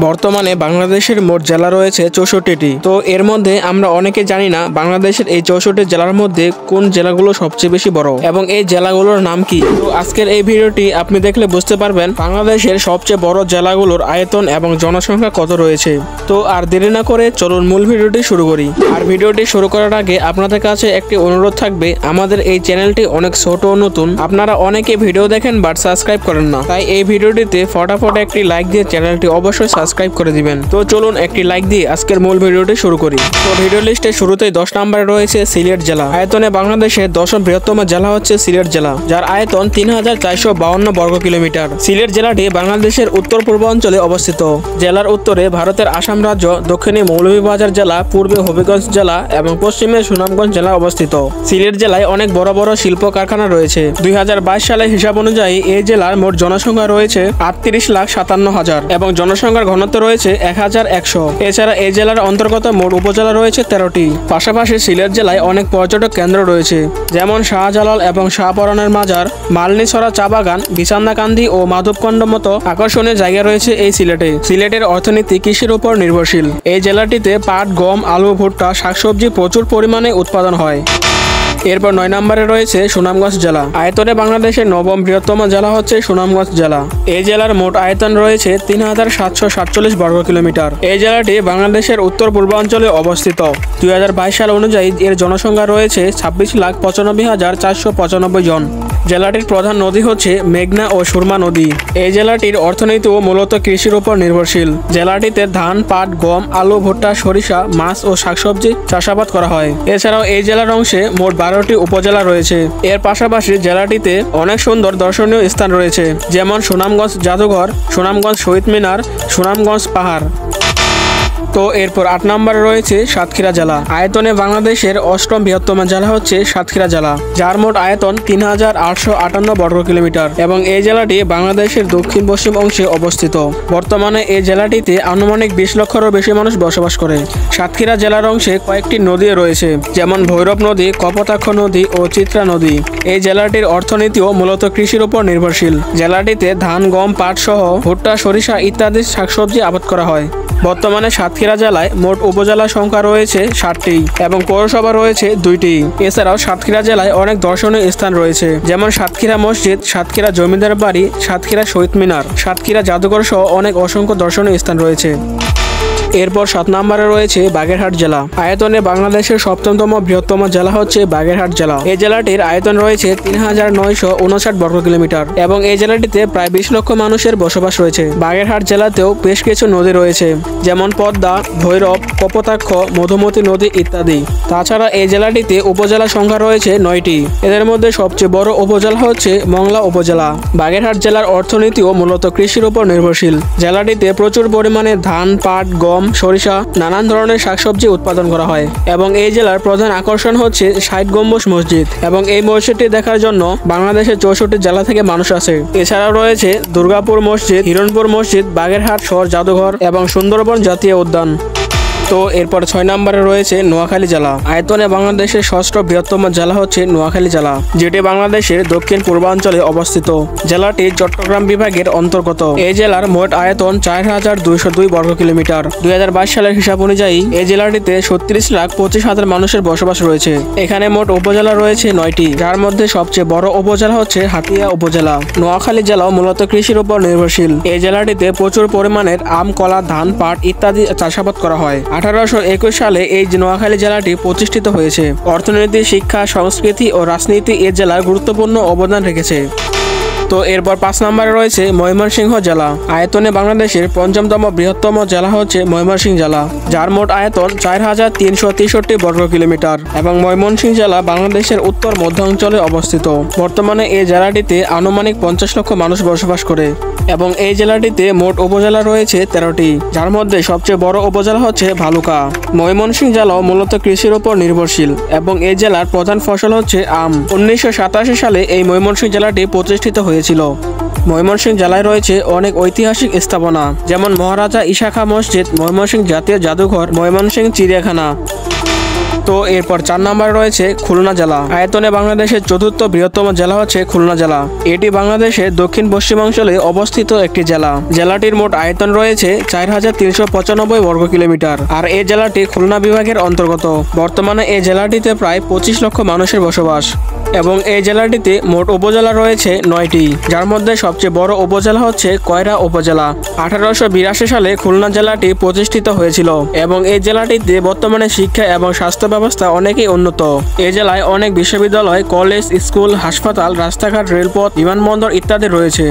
বর্তমানে বাংলাদেশের মোট জেলা রয়েছে 64টি। তো এর মধ্যে আমরা অনেকে জানি না বাংলাদেশের এই 64 জেলার মধ্যে কোন জেলাগুলো সবচেয়ে বেশি বড় এবং এই জেলাগুলোর নাম কি। তো আজকের এই ভিডিওটি আপনি দেখলে বুঝতে পারবেন বাংলাদেশের সবচেয়ে বড় জেলাগুলোর আয়তন এবং জনসংখ্যা কত রয়েছে। তো আর দেরি না করে চলুন মূল ভিডিওটি শুরু করি। আর ভিডিওটি শুরু করার আগে আপনাদের কাছে একটি অনুরোধ থাকবে, আমাদের এই চ্যানেলটি অনেক ছোট ও নতুন, আপনারা অনেকে ভিডিও দেখেন বাট সাবস্ক্রাইব করেন না, তাই এই ভিডিওটিতে ফটাফট একটি লাইক দিয়ে চ্যানেলটি অবশ্যই সাবস্ক্রাইব করে দিবেন। তো চলুন একটি লাইক দিয়ে আজকের মূল ভিডিওটি শুরু করি। তো ভিডিও লিস্টে শুরুতেই 10 নম্বরে রয়েছে সিলেট জেলা। আয়তনে বাংলাদেশের 10ম বৃহত্তম জেলা হচ্ছে সিলেট জেলা, যার আয়তন 3452 বর্গ কিলোমিটার। সিলেট জেলাটি বাংলাদেশের উত্তর পূর্বাঞ্চলে অবস্থিত। জেলার উত্তরে ভারতের আসাম রাজ্য, দক্ষিণে মৌলভীবাজার জেলা, পূর্বে হবিগঞ্জ জেলা এবং পশ্চিমে সুনামগঞ্জ জেলা অবস্থিত। সিলেট জেলায় অনেক বড় বড় শিল্প কারখানা রয়েছে। 2022 সালের হিসাব অনুযায়ী এই জেলার মোট জনসংখ্যা রয়েছে 38,57,000 এবং জনসংখ্যার ঘনত্ব রয়েছে 1100। এছাড়া এই জেলার অন্তর্গত মোট উপজেলা রয়েছে 13টি। পাশাপাশি সিলেট জেলায় অনেক পর্যটক কেন্দ্র রয়েছে, যেমন শাহজালাল এবং শাহপরানের মাজার, মালনীছড়া চা বাগান, বিছান্দাকান্দি ও মাধবকুণ্ড মতো আকর্ষণীয় জায়গা রয়েছে এই সিলেটে। সিলেটের অর্থনীতি কৃষির উপর নির্ভরশীল। এই জেলাটিতে পাট, গম, আলু, ভুট্টা, শাকসবজি প্রচুর পরিমাণে উৎপাদন হয়। এরপর 9 নম্বরে রয়েছে সুনামগঞ্জ জেলা। আয়তনে বাংলাদেশের 9ম বৃহত্তম জেলা হচ্ছে সুনামগঞ্জ জেলা। এই জেলার মোট আয়তন রয়েছে 3747 বর্গ কিলোমিটার। এই জেলাটি বাংলাদেশের উত্তর পূর্বাঞ্চলে অবস্থিত। 2022 সাল অনুযায়ী এর জনসংখ্যা রয়েছে 26,95,495 জন। জেলাটির প্রধান নদী হচ্ছে মেঘনা ও সুরমা নদী। এই জেলাটির অর্থনীতিও মূলত কৃষির উপর নির্ভরশীল। জেলাটিতে ধান, পাট, গম, আলু, ভুট্টা, সরিষা, মাছ ও শাকসবজি চাষাবাদ করা হয়। এছাড়াও এই জেলার অংশে মোট 12টি উপজেলা রয়েছে। এর পাশাপাশি জেলাটিতে অনেক সুন্দর দর্শনীয় স্থান রয়েছে, যেমন সুনামগঞ্জ জাদুঘর, সুনামগঞ্জ শহীদ মিনার, সুনামগঞ্জ পাহাড়। তো এরপর 8 নম্বরে রয়েছে সাতক্ষীরা জেলা। আয়তনে বাংলাদেশের 8ম বৃহত্তম জেলা হচ্ছে সাতক্ষীরা জেলা, যার মোট আয়তন 3858 বর্গ কিলোমিটার এবং এই জেলাটি বাংলাদেশের দক্ষিণ পশ্চিম অংশে অবস্থিত। বর্তমানে এই জেলাটিতে আনুমানিক 20 লক্ষেরও বেশি মানুষ বসবাস করে। সাতক্ষীরা জেলার অংশে কয়েকটি নদী রয়েছে, যেমন ভৈরব নদী, কপোতাক্ষ নদী ও চিত্রা নদী। এই জেলাটির অর্থনীতিও মূলত কৃষির উপর নির্ভরশীল। জেলাটিতে ধান, গম, পাট সহ ভুট্টা, সরিষা ইত্যাদি শাকসবজি আবাদ করা হয়। বর্তমানে সাতক্ষীরা জেলায় মোট উপজেলা সংখ্যা রয়েছে 60টি এবং পৌরসভা রয়েছে 2টি। এছাড়াও সাতক্ষীরা জেলায় অনেক দর্শনীয় স্থান রয়েছে, যেমন সাতক্ষীরা মসজিদ, সাতক্ষীরা জমিদার বাড়ি, সাতক্ষীরা শহীদ মিনার, সাতক্ষীরা জাদুঘর সহ অনেক অসংখ্য দর্শনীয় স্থান রয়েছে। এরপর 7 নম্বরে রয়েছে বাগেরহাট জেলা। আয়তনে বাংলাদেশের 7ম বৃহত্তম জেলা হচ্ছে বাগেরহাট জেলা। এই জেলাটির আয়তন রয়েছে 3959 বর্গ কিলোমিটার এবং এই জেলাটিতে প্রায় 20 লক্ষ মানুষের বসবাস রয়েছে। বাগেরহাট জেলাতেও বেশ কিছু নদী রয়েছে, যেমন পদ্মা, ভৈরব, কপোতাক্ষ, মধুমতি নদী ইত্যাদি। তাছাড়া এই জেলাটিতে উপজেলা সংখ্যা রয়েছে 9টি। এদের মধ্যে সবচেয়ে বড় উপজেলা হচ্ছে মংলা উপজেলা। বাগেরহাট জেলার অর্থনীতিও মূলত কৃষির উপর নির্ভরশীল। জেলাটিতে প্রচুর পরিমাণে ধান, পাট, গম, সরিষা, নানান ধরনের শাকসবজি উৎপাদন করা হয় এবং এই জেলার প্রধান আকর্ষণ হচ্ছে 60 গম্বুজ মসজিদ এবং এই মসজিদটি দেখার জন্য বাংলাদেশের 64 জেলা থেকে মানুষ আসে। এছাড়াও রয়েছে দুর্গাপুর মসজিদ, হিরণপুর মসজিদ, বাগেরহাট শহর জাদুঘর এবং সুন্দরবন জাতীয় উদ্যান। তো এরপর 6 নম্বরে রয়েছে নোয়াখালী জেলা। আয়তনে বাংলাদেশের 6ষ্ঠ বৃহত্তম জেলা হচ্ছে নোয়াখালী জেলা, যেটি বাংলাদেশের দক্ষিণ পূর্বাঞ্চলে অবস্থিত। জেলাটি চট্টগ্রাম বিভাগের অন্তর্গত। এই জেলার মোট আয়তন 4202 বর্গ কিলোমিটার। 2022 সালের হিসাব অনুযায়ী এই জেলাটিতে 36,25,000 মানুষের বসবাস রয়েছে। এখানে মোট উপজেলা রয়েছে 9টি, যার মধ্যে সবচেয়ে বড় উপজেলা হচ্ছে হাতিয়া উপজেলা। নোয়াখালী জেলাও মূলত কৃষির উপর নির্ভরশীল। এই জেলাটিতে প্রচুর পরিমাণের আম, কলা, ধান, পাট ইত্যাদি চাষাবাদ করা হয়। 1821 সালে এই নোয়াখালী জেলাটি প্রতিষ্ঠিত হয়েছে। অর্থনীতি, শিক্ষা, সংস্কৃতি ও রাজনীতি এই জেলার গুরুত্বপূর্ণ অবদান রেখেছে। তো এরপর 5 নম্বরে রয়েছে ময়মনসিংহ জেলা। আয়তনে বাংলাদেশের 5ম বৃহত্তম জেলা হচ্ছে ময়মনসিংহ জেলা, যার মোট আয়তন 4363 বর্গ কিলোমিটার এবং ময়মনসিংহ জেলা বাংলাদেশের উত্তর মধ্যাঞ্চলে অবস্থিত। বর্তমানে এই জেলাটিতে আনুমানিক 50 লক্ষ মানুষ বসবাস করে এবং এই জেলাটিতে মোট উপজেলা রয়েছে 13টি, যার মধ্যে সবচেয়ে বড় উপজেলা হচ্ছে ভালুকা। ময়মনসিংহ জেলাও মূলত কৃষির উপর নির্ভরশীল এবং এই জেলার প্রধান ফসল হচ্ছে আম। 1987 সালে এই ময়মনসিংহ জেলাটি প্রতিষ্ঠিত হয়েছিল। ময়মনসিংহ জেলায় রয়েছে অনেক ঐতিহাসিক স্থাপনা, যেমন মহারাজা ঈশা খাঁ মসজিদ, ময়মনসিংহ জাতীয় জাদুঘর, ময়মনসিংহ চিড়িয়াখানা। তো এরপর 4 নম্বরে রয়েছে খুলনা জেলা। আয়তনে বাংলাদেশের চতুর্থ বৃহত্তম জেলা হচ্ছে খুলনা জেলা। এটি বাংলাদেশের দক্ষিণ পশ্চিমাঞ্চলে অবস্থিত একটি জেলা। জেলাটির মোট আয়তন রয়েছে 4395 বর্গ কিলোমিটার। আর এই জেলাটি খুলনা বিভাগের অন্তর্গত। বর্তমানে এই জেলাটিতে প্রায় 25 লক্ষ মানুষের বসবাস এবং এই জেলাটিতে মোট উপজেলা রয়েছে 9টি, যার মধ্যে সবচেয়ে বড় উপজেলা হচ্ছে কয়রা উপজেলা। 1882 সালে খুলনা জেলাটি প্রতিষ্ঠিত হয়েছিল এবং এই জেলাটিতে বর্তমানে শিক্ষা এবং স্বাস্থ্য ব্যবস্থা অনেকই উন্নত। এই জেলায় অনেক বিশ্ববিদ্যালয়, কলেজ, স্কুল, হাসপাতাল, রাস্তাঘাট, রেলপথ, বিমানবন্দর ইত্যাদি রয়েছে।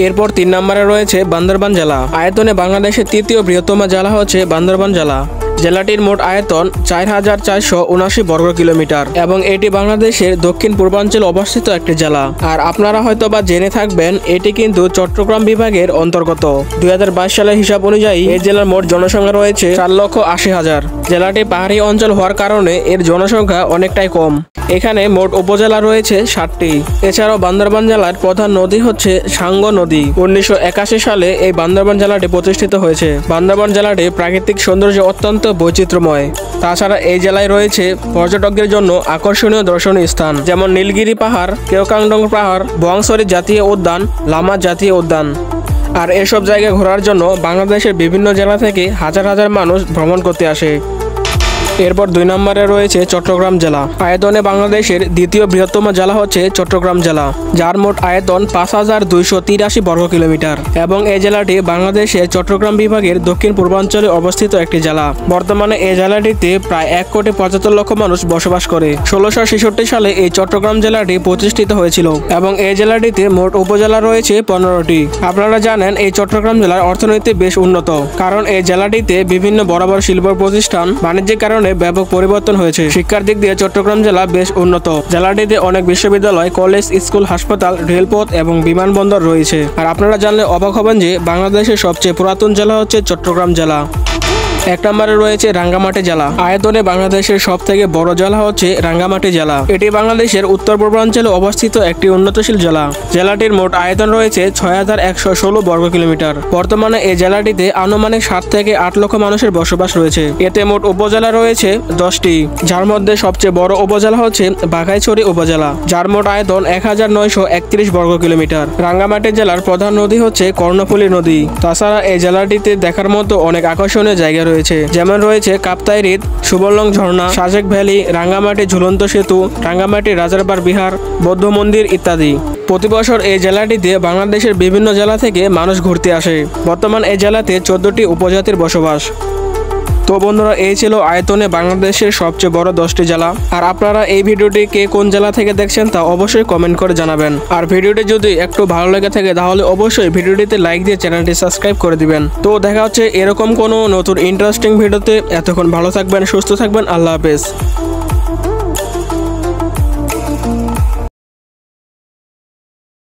এরপর 3 নম্বরে রয়েছে বান্দরবান জেলা। আয়তনে বাংলাদেশের তৃতীয় বৃহত্তম জেলা হচ্ছে বান্দরবান জেলা। জেলাটির মোট আয়তন 4479 বর্গ কিলোমিটার এবং এটি বাংলাদেশের দক্ষিণ পূর্বাঞ্চলে অবস্থিত একটি জেলা। আর আপনারা হয়তো বা জেনে থাকবেন এটি কিন্তু চট্টগ্রাম বিভাগের অন্তর্গত। 2022 সালের হিসাব অনুযায়ী এই জেলার মোট জনসংখ্যা রয়েছে 4,80,000। জেলাটি পাহাড়ি অঞ্চল হওয়ার কারণে এর জনসংখ্যা অনেকটাই কম। এখানে মোট উপজেলা রয়েছে 7টি। এছাড়াও বান্দরবান জেলার প্রধান নদী হচ্ছে সাঙ্গু নদী। 1981 সালে এই বান্দরবান জেলাটি প্রতিষ্ঠিত হয়েছে। বান্দরবান জেলাটি প্রাকৃতিক সৌন্দর্য অত্যন্ত বৈচিত্র্যময়। তাছাড়া এই জেলায় রয়েছে পর্যটকদের জন্য আকর্ষণীয় দর্শনীয় স্থান, যেমন নীলগিরি পাহাড়, কেওক্রাংডং পাহাড়, বোয়াংছড়ি জাতীয় উদ্যান, লামা জাতীয় উদ্যান। আর এসব জায়গায় ঘোরার জন্য বাংলাদেশের বিভিন্ন জেলা থেকে হাজার হাজার মানুষ ভ্রমণ করতে আসে। এরপর 2 নম্বরে রয়েছে চট্টগ্রাম জেলা। আয়তনে বাংলাদেশের দ্বিতীয় বৃহত্তম জেলা হচ্ছে চট্টগ্রাম জেলা, যার মোট আয়তন 5283 বর্গ কিলোমিটার এবং এই জেলাটি বাংলাদেশের চট্টগ্রাম বিভাগের দক্ষিণ পূর্বাঞ্চলে অবস্থিত একটি জেলা। বর্তমানে এই জেলাটিতে প্রায় 1,75,00,000 মানুষ বসবাস করে। 1666 সালে এই চট্টগ্রাম জেলাটি প্রতিষ্ঠিত হয়েছিল এবং এই জেলাটিতে মোট উপজেলা রয়েছে 15টি। আপনারা জানেন এই চট্টগ্রাম জেলার অর্থনীতি বেশ উন্নত, কারণ এই জেলাটিতে বিভিন্ন বড় বড় শিল্প প্রতিষ্ঠান, বাণিজ্যিক কারণে ব্যাপক পরিবর্তন হয়েছে। শিক্ষার দিক দিয়ে চট্টগ্রাম জেলা বেশ উন্নত। জেলাটিতে অনেক বিশ্ববিদ্যালয়, কলেজ, স্কুল, হাসপাতাল, রেলপথ এবং বিমানবন্দর রয়েছে। আর আপনারা জানলে অবাক হবেন যে বাংলাদেশের সবচেয়ে পুরাতন জেলা হচ্ছে চট্টগ্রাম জেলা। 1 নম্বরে রয়েছে রাঙ্গামাটি জেলা। আয়তনে বাংলাদেশের সবথেকে বড় জেলা হচ্ছে রাঙ্গামাটি জেলা। এটি বাংলাদেশের উত্তর পূর্বাঞ্চলে অবস্থিত একটি উন্নতশীল জেলা। জেলাটির মোট আয়তন রয়েছে 6116 বর্গ কিলোমিটার। বর্তমানে এই জেলাটিতে আনুমানিক 7 থেকে 8 লক্ষ মানুষের বসবাস রয়েছে। এতে মোট উপজেলা রয়েছে 10টি, যার মধ্যে সবচেয়ে বড় উপজেলা হচ্ছে বাঘাইছড়ি উপজেলা, যার মোট আয়তন 1931 বর্গ কিলোমিটার। রাঙ্গামাটি জেলার প্রধান নদী হচ্ছে কর্ণফুলী নদী। তাছাড়া এই জেলাটিতে দেখার মতো অনেক আকর্ষণীয় জায়গা রয়েছে, যেমন রয়েছে কাপ্তাই হ্রদ, সুবর্ণং ঝর্ণা, সাজেক ভ্যালি, রাঙ্গামাটি ঝুলন্ত সেতু, রাঙ্গামাটি রাজারবাড় বিহার, বৌদ্ধ মন্দির ইত্যাদি। প্রতি বছর এই জেলাটিতে বাংলাদেশের বিভিন্ন জেলা থেকে মানুষ ঘুরতে আসে। বর্তমান এই জেলাতে 14টি উপজাতির বসবাস। তো বন্ধুরা, এই ছিল আয়তনে বাংলাদেশের সবচেয়ে বড় 10টি জেলা। আর আপনারা এই ভিডিওটি কে কোন জেলা থেকে দেখছেন তা অবশ্যই কমেন্ট করে জানাবেন। আর ভিডিওটি যদি একটু ভালো লেগে থাকে তাহলে অবশ্যই ভিডিওটিতে লাইক দিয়ে চ্যানেলটি সাবস্ক্রাইব করে দিবেন। তো দেখা হচ্ছে এরকম কোনো নতুন ইন্টারেস্টিং ভিডিওতে। এতক্ষণ ভালো থাকবেন, সুস্থ থাকবেন। আল্লাহ হাফেজ।